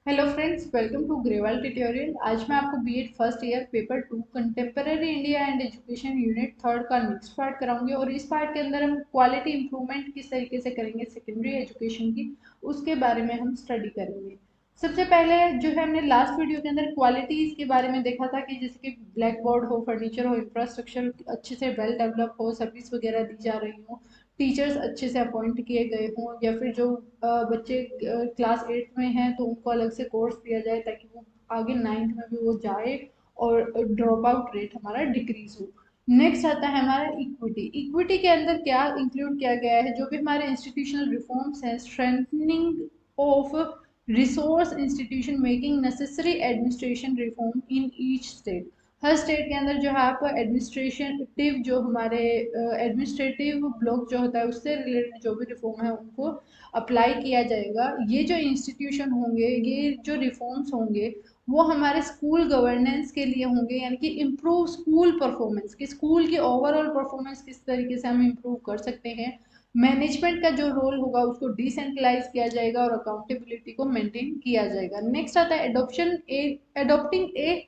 Hello friends, welcome to Grewal tutorial. आज मैं आपको BEd first year paper 2 contemporary India and education unit third का next part कराऊंगी और इस पार्ट के अंदर हम क्वालिटी इंप्रूवमेंट किस तरीके से करेंगे सेकेंडरी एजुकेशन की, उसके बारे में हम स्टडी करेंगे। सबसे पहले जो है हमने लास्ट वीडियो के अंदर क्वालिटीज के बारे में देखा था कि जैसे कि ब्लैक बोर्ड हो, फर्नीचर हो, इंफ्रास्ट्रक्चर अच्छे से वेल डेवलप हो, सर्विस वगैरह दी जा रही हो, टीचर्स अच्छे से अपॉइंट किए गए हों, या फिर जो बच्चे क्लास 8 में हैं तो उनको अलग से कोर्स दिया जाए ताकि वो आगे 9th में भी वो जाए और ड्रॉप आउट रेट हमारा डिक्रीज हो। नेक्स्ट आता है हमारा इक्विटी। इक्विटी के अंदर क्या इंक्लूड किया गया है, जो भी हमारे इंस्टीट्यूशनल रिफॉर्म्स हैं, strengthening of resource institution making necessary administration reform in each state. Her state के अंदर जो है आप एडमिनिस्ट्रेटिव जो हमारे एडमिनिस्ट्रेटिव ब्लॉक जो होता है उससे रिलेटेड जो भी रिफॉर्म है उनको अप्लाई किया जाएगा। ये जो इंस्टीट्यूशन होंगे, ये जो रिफॉर्म्स होंगे, वो हमारे स्कूल गवर्नेंस के लिए होंगे, यानी कि इम्प्रूव स्कूल परफॉर्मेंस, कि स्कूल की ओवरऑल परफॉर्मेंस किस तरीके से हम इम्प्रूव कर सकते हैं। मैनेजमेंट का जो रोल होगा उसको डिसेंट्रलाइज किया जाएगा और अकाउंटेबिलिटी को मेंटेन किया जाएगा। नेक्स्ट आता है adopting a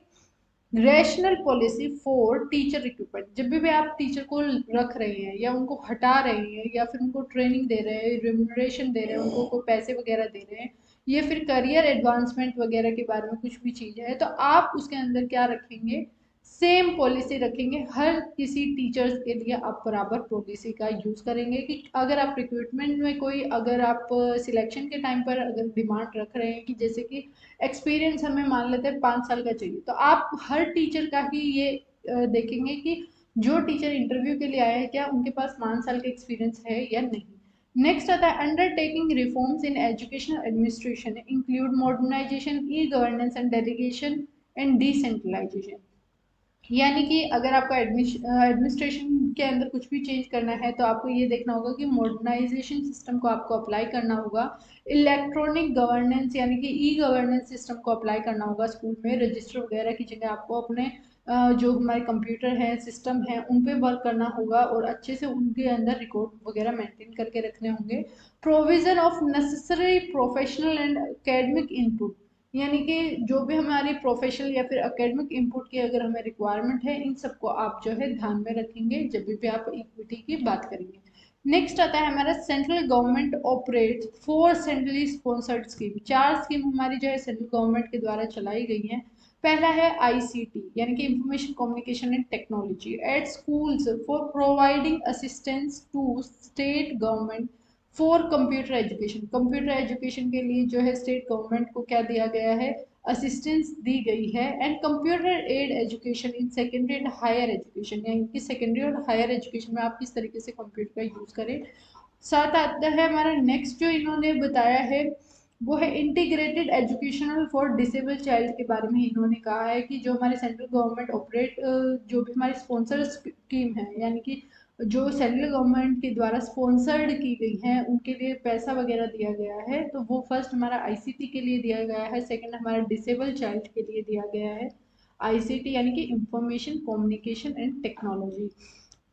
rational policy for teacher recruitment. जब भी आप टीचर को रख रहे हैं या उनको हटा रहे हैं या फिर उनको ट्रेनिंग दे रहे हैं, रिम्यूनरेशन दे रहे हैं, उनको कोई पैसे वगैरह दे रहे हैं, या फिर करियर एडवांसमेंट वगैरह के बारे में कुछ भी चीज़ है, तो आप उसके अंदर क्या रखेंगे, सेम पॉलिसी रखेंगे। हर किसी टीचर्स के लिए आप बराबर पॉलिसी का यूज करेंगे कि अगर आप रिक्रूटमेंट में कोई, अगर आप सिलेक्शन के टाइम पर अगर डिमांड रख रहे हैं कि जैसे कि एक्सपीरियंस हमें मान लेते हैं 5 साल का चाहिए, तो आप हर टीचर का ही ये देखेंगे कि जो टीचर इंटरव्यू के लिए आए हैं क्या उनके पास 5 साल का एक्सपीरियंस है या नहीं। नेक्स्ट आता है undertaking reforms in educational administration include modernisation, e governance and delegation and decentralisation. यानी कि अगर आपको एडमिनिस्ट्रेशन के अंदर कुछ भी चेंज करना है तो आपको ये देखना होगा कि मॉडर्नाइजेशन सिस्टम को आपको अप्लाई करना होगा। इलेक्ट्रॉनिक गवर्नेंस यानी कि ई गवर्नेंस सिस्टम को अप्लाई करना होगा। स्कूल में रजिस्टर वगैरह की जगह आपको अपने जो हमारे कंप्यूटर हैं, सिस्टम हैं, उन पे वर्क करना होगा और अच्छे से उनके अंदर रिकॉर्ड वगैरह मेंटेन करके रखने होंगे। Provision of necessary professional and academic input, यानी कि जो भी हमारी प्रोफेशनल या फिर एकेडमिक इनपुट की अगर हमें रिक्वायरमेंट है, इन सबको आप जो है ध्यान में रखेंगे जब भी आप इक्विटी की बात करेंगे। नेक्स्ट आता है हमारा central government operate 4 centrally sponsored scheme. 4 scheme हमारी जो है सेंट्रल गवर्नमेंट के द्वारा चलाई गई हैं। पहला है आईसीटी यानी कि information communication and technology at schools for providing assistance to state government for computer education. Computer education के लिए जो है स्टेट गवर्नमेंट को क्या दिया गया है, असिस्टेंस दी गई है। And computer aid education in secondary and higher education, यानी कि सेकेंडरी और हायर एजुकेशन में आप किस तरीके से कंप्यूटर का यूज करें। साथ आता है हमारा नेक्स्ट जो इन्होंने बताया है वो है integrated educational for disable child के बारे में। इन्होंने कहा है कि जो हमारे सेंट्रल गवर्नमेंट ऑपरेट, जो भी हमारी स्पॉन्सर स्कीम है, यानी कि जो सेंट्रल गवर्नमेंट के द्वारा स्पॉन्सर्ड की गई हैं उनके लिए पैसा वगैरह दिया गया है, तो वो फर्स्ट हमारा आईसीटी के लिए दिया गया है, सेकंड हमारा डिसेबल चाइल्ड के लिए दिया गया है। आईसीटी यानी कि information communication and technology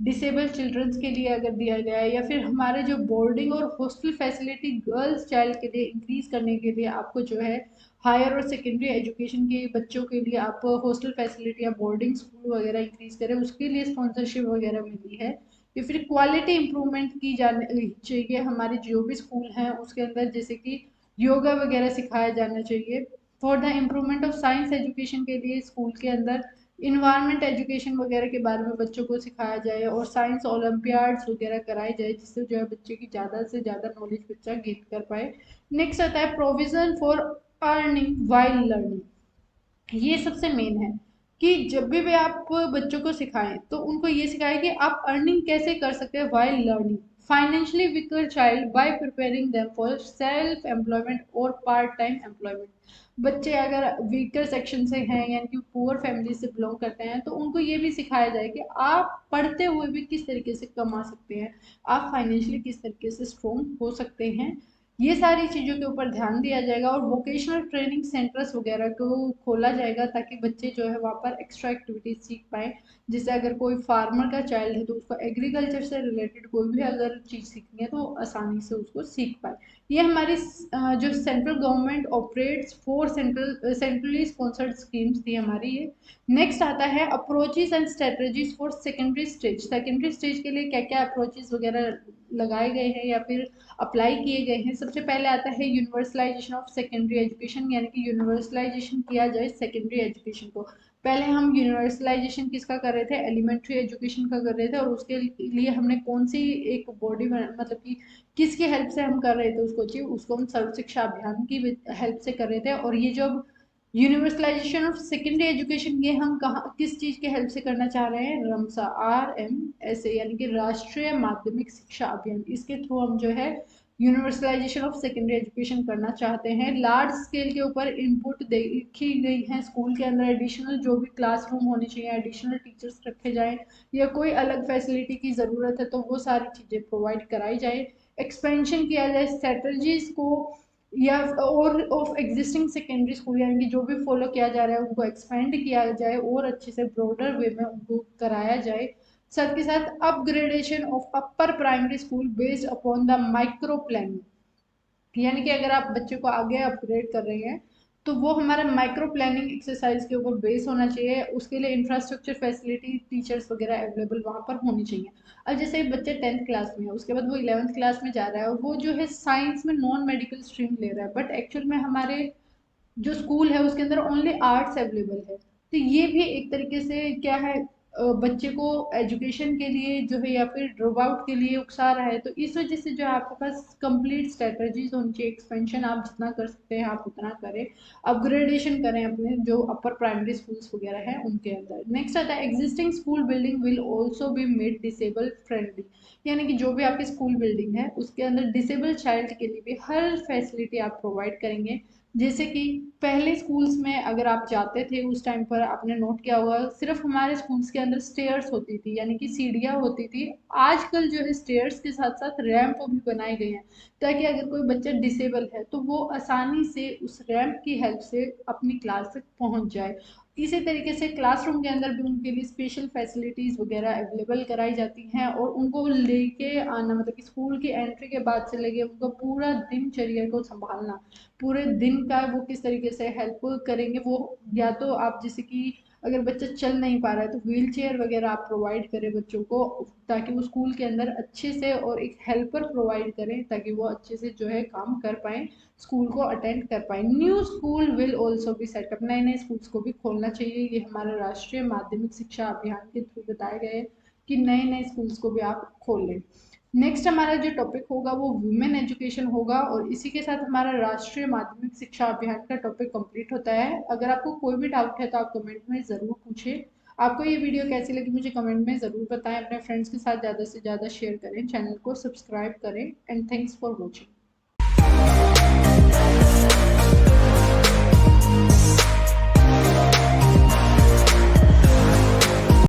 disable children's के लिए अगर दिया गया है, या फिर हमारे जो बोर्डिंग और हॉस्टल फैसिलिटी गर्ल्स चाइल्ड के लिए इंक्रीज करने के लिए आपको जो है हायर और सेकेंडरी एजुकेशन के बच्चों के लिए आप हॉस्टल फैसिलिटी या बोर्डिंग स्कूल वगैरह इंक्रीज करें, उसके लिए स्पॉन्सरशिप वगैरह मिली है। या फिर क्वालिटी इंप्रूवमेंट की जाने चाहिए हमारे जो भी स्कूल हैं उसके अंदर, जैसे कि योगा वगैरह सिखाया जाना चाहिए। For the improvement of science education के लिए स्कूल के अंदर इन्वायरमेंट एजुकेशन वगैरह के बारे में बच्चों को सिखाया जाए और साइंस ओलंपियाड्स वगैरह कराए जाए, जिससे जो है बच्चे की ज़्यादा से ज़्यादा नॉलेज बच्चा गेन कर पाए। नेक्स्ट आता है provision for earning while learning. ये सबसे मेन है कि जब भी आप बच्चों को सिखाएं तो उनको ये सिखाएं कि आप अर्निंग कैसे कर सकते हैं while learning. Financially weaker child bye preparing them for self employment और पार्ट टाइम एम्प्लॉयमेंट। बच्चे अगर वीकर सेक्शन से हैं यानी कि पुअर फैमिली से बिलोंग करते हैं तो उनको ये भी सिखाया जाए कि आप पढ़ते हुए भी किस तरीके से कमा सकते हैं, आप फाइनेंशियली किस तरीके से स्ट्रोंग हो सकते हैं। ये सारी चीज़ों के ऊपर ध्यान दिया जाएगा और वोकेशनल ट्रेनिंग सेंटर्स वगैरह को खोला जाएगा ताकि बच्चे जो है वहाँ पर एक्स्ट्रा एक्टिविटीज सीख पाएँ। जैसे अगर कोई फार्मर का चाइल्ड है तो उसको एग्रीकल्चर से रिलेटेड कोई भी अगर चीज़ सीखनी है तो आसानी से उसको सीख पाए। ये हमारी जो central government operates 4 centrally sponsored schemes थी हमारी ये। नेक्स्ट आता है approaches and strategies for secondary stage. Secondary stage के लिए क्या क्या अप्रोचेज वगैरह लगाए गए हैं या फिर अप्लाई किए गए हैं। सबसे पहले आता है यूनिवर्सलाइजेशन ऑफ सेकेंडरी एजुकेशन, यानी कि यूनिवर्सलाइजेशन किया जाए सेकेंडरी एजुकेशन को। पहले हम यूनिवर्सलाइजेशन किसका कर रहे थे, एलिमेंट्री एजुकेशन का कर रहे थे, और उसके लिए हमने कौन सी एक बॉडी मतलब कि किसकी हेल्प से हम कर रहे थे उसको अचीव, उसको हम सर्व शिक्षा अभियान की हेल्प से कर रहे थे। और ये जो यूनिवर्सलाइजेशन ऑफ सेकेंडरी एजुकेशन ये हम कहाँ किस चीज़ के हेल्प से करना चाह रहे हैं, रमसा RMSA यानी कि राष्ट्रीय माध्यमिक शिक्षा अभियान, इसके थ्रू हम जो है यूनिवर्सलाइजेशन ऑफ सेकेंडरी एजुकेशन करना चाहते हैं। लार्ज स्केल के ऊपर इनपुट देखी गई है, स्कूल के अंदर एडिशनल जो भी क्लासरूम होने चाहिए, एडिशनल टीचर्स रखे जाएं या कोई अलग फैसिलिटी की ज़रूरत है तो वो सारी चीज़ें प्रोवाइड कराई जाए। एक्सपेंशन किया जाए स्ट्रेटजीज को या और ऑफ एग्जिस्टिंग सेकेंडरी स्कूल, यानी कि जो भी फॉलो किया जा रहा है उनको एक्सपेंड किया जाए और अच्छे से ब्रॉडर वे में उनको कराया जाए। साथ के साथ upgradation of upper primary school based upon the micro planning, यानी कि अगर आप बच्चे को आगे अपग्रेड कर रहे हैं तो वो हमारा माइक्रो प्लानिंग एक्सरसाइज के ऊपर बेस होना चाहिए। उसके लिए इंफ्रास्ट्रक्चर फैसिलिटी टीचर्स वगैरह अवेलेबल वहाँ पर होनी चाहिए। अब जैसे बच्चे 10th क्लास में है, उसके बाद वो 11th क्लास में जा रहा है और वो जो है साइंस में नॉन मेडिकल स्ट्रीम ले रहा है, बट एक्चुअल में हमारे जो स्कूल है उसके अंदर ओनली आर्ट्स अवेलेबल है। तो ये भी एक तरीके से क्या है, बच्चे को एजुकेशन के लिए जो है या फिर ड्रॉप आउट के लिए उकसा रहा है। तो इस वजह से जो है आपके पास कंप्लीट स्ट्रेटजीज होनी चाहिए। एक्सपेंशन आप जितना कर सकते हैं आप उतना करें, अपग्रेडेशन करें अपने जो अपर प्राइमरी स्कूल्स वगैरह हैं उनके अंदर। नेक्स्ट आता है existing school building will also be made disable friendly, यानी कि जो भी आपकी स्कूल बिल्डिंग है उसके अंदर डिसेबल चाइल्ड के लिए भी हर फैसिलिटी आप प्रोवाइड करेंगे। जैसे कि पहले स्कूल्स में अगर आप जाते थे उस टाइम पर आपने नोट किया होगा सिर्फ हमारे स्कूल्स के अंदर स्टेयर्स होती थी, यानी कि सीढ़ियाँ होती थी। आजकल जो है स्टेयर्स के साथ साथ रैंप भी बनाए गए हैं ताकि अगर कोई बच्चा डिसेबल है तो वो आसानी से उस रैंप की हेल्प से अपनी क्लास तक पहुंच जाए। इसी तरीके से क्लासरूम के अंदर भी उनके लिए स्पेशल फैसिलिटीज़ वगैरह अवेलेबल कराई जाती हैं और उनको लेके आना, मतलब कि स्कूल की एंट्री के बाद से लेके उनको पूरा दिनचर्या को संभालना, पूरे दिन का वो किस तरीके से हेल्प करेंगे। वो या तो आप जैसे कि अगर बच्चा चल नहीं पा रहा है तो व्हील चेयर वगैरह आप प्रोवाइड करें बच्चों को, ताकि वो स्कूल के अंदर अच्छे से, और एक हेल्पर प्रोवाइड करें ताकि वो अच्छे से जो है काम कर पाएँ, स्कूल को अटेंड कर पाए। न्यू स्कूल विल ऑल्सो भी सेटअप, नए नए स्कूल्स को भी खोलना चाहिए। ये हमारे राष्ट्रीय माध्यमिक शिक्षा अभियान के थ्रू बताए गए कि नए नए स्कूल्स को भी आप खोलें। नेक्स्ट हमारा जो टॉपिक होगा वो वुमेन एजुकेशन होगा और इसी के साथ हमारा राष्ट्रीय माध्यमिक शिक्षा अभियान का टॉपिक कंप्लीट होता है। अगर आपको कोई भी डाउट है तो आप कमेंट में ज़रूर पूछें। आपको ये वीडियो कैसी लगी मुझे कमेंट में ज़रूर बताएं। अपने फ्रेंड्स के साथ ज़्यादा से ज़्यादा शेयर करें, चैनल को सब्सक्राइब करें, एंड थैंक्स फॉर वॉचिंग।